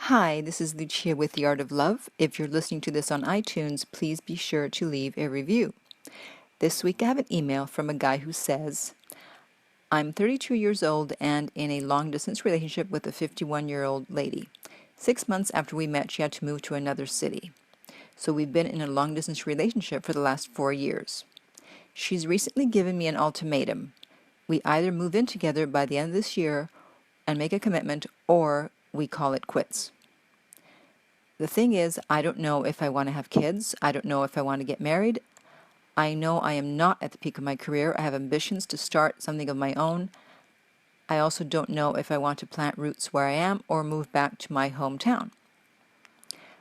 Hi, this is Lucia with The Art of Love. If you're listening to this on iTunes, please be sure to leave a review. This week I have an email from a guy who says, I'm 32 years old and in a long-distance relationship with a 51-year-old lady. 6 months after we met, she had to move to another city. So we've been in a long-distance relationship for the last 4 years. She's recently given me an ultimatum. We either move in together by the end of this year and make a commitment, or we call it quits. The thing is, I don't know if I want to have kids. I don't know if I want to get married. I know I am not at the peak of my career. I have ambitions to start something of my own. I also don't know if I want to plant roots where I am or move back to my hometown.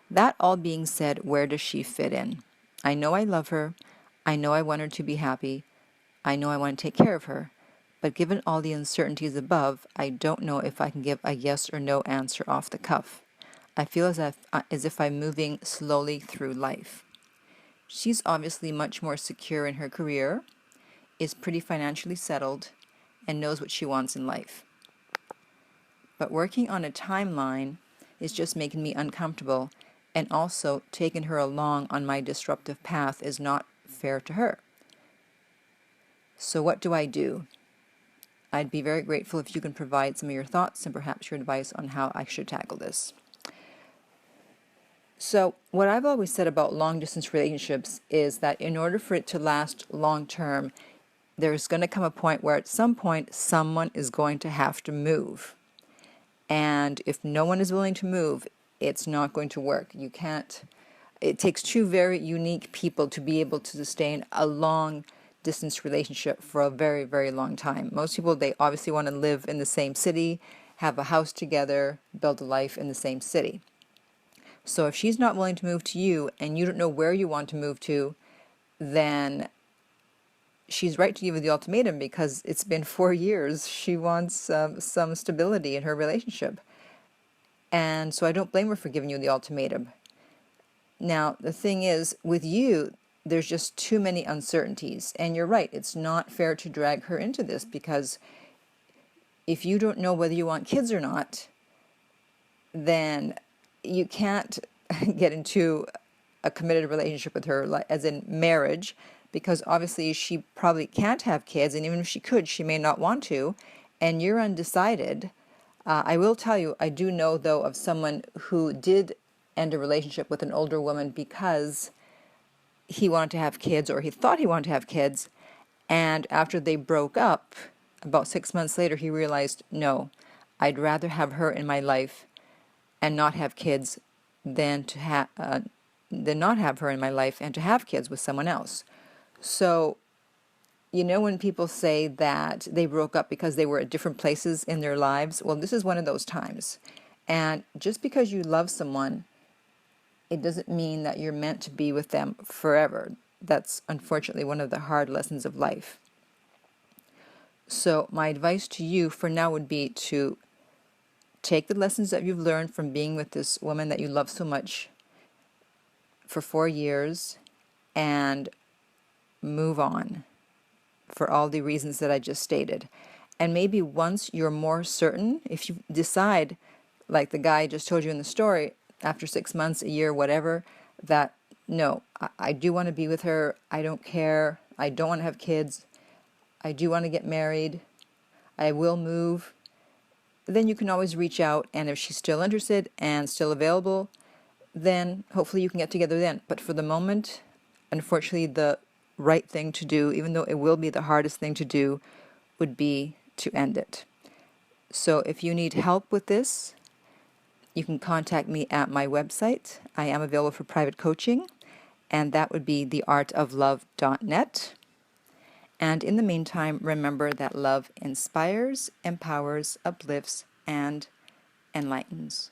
That all being said, where does she fit in? I know I love her. I know I want her to be happy. I know I want to take care of her. But given all the uncertainties above, I don't know if I can give a yes or no answer off the cuff. I feel as if I'm moving slowly through life. She's obviously much more secure in her career, is pretty financially settled, and knows what she wants in life. But working on a timeline is just making me uncomfortable, and also taking her along on my disruptive path is not fair to her. So what do I do? I'd be very grateful if you can provide some of your thoughts and perhaps your advice on how I should tackle this. So what I've always said about long-distance relationships is that in order for it to last long-term, there's going to come a point where at some point someone is going to have to move. And if no one is willing to move, it's not going to work. It takes two very unique people to be able to sustain a long-distance relationship for a very, very long time. Most people, they obviously want to live in the same city, have a house together, build a life in the same city. So if she's not willing to move to you and you don't know where you want to move to, then she's right to give you the ultimatum because it's been 4 years. She wants some stability in her relationship. And so I don't blame her for giving you the ultimatum. Now, the thing is, with you, there's just too many uncertainties. And you're right, it's not fair to drag her into this because if you don't know whether you want kids or not, then you can't get into a committed relationship with her, as in marriage, because obviously she probably can't have kids, and even if she could, she may not want to, and you're undecided. I will tell you, I do know, though, of someone who did end a relationship with an older woman because he wanted to have kids, or he thought he wanted to have kids, and after they broke up, about 6 months later, he realized, no, I'd rather have her in my life and not have kids than not have her in my life and to have kids with someone else. So, when people say that they broke up because they were at different places in their lives, well, this is one of those times. And just because you love someone, it doesn't mean that you're meant to be with them forever. That's unfortunately one of the hard lessons of life. So my advice to you for now would be to take the lessons that you've learned from being with this woman that you love so much for 4 years and move on for all the reasons that I just stated. And maybe once you're more certain, if you decide, like the guy just told you in the story, after 6 months, a year, whatever, that no, I do want to be with her, I don't care, I don't want to have kids, I do want to get married, I will move, then you can always reach out, and if she's still interested and still available, then hopefully you can get together then. But for the moment, unfortunately, the right thing to do, even though it will be the hardest thing to do, would be to end it. So if you need help with this, you can contact me at my website. I am available for private coaching, and that would be theartoflove.net. And in the meantime, remember that love inspires, empowers, uplifts, and enlightens.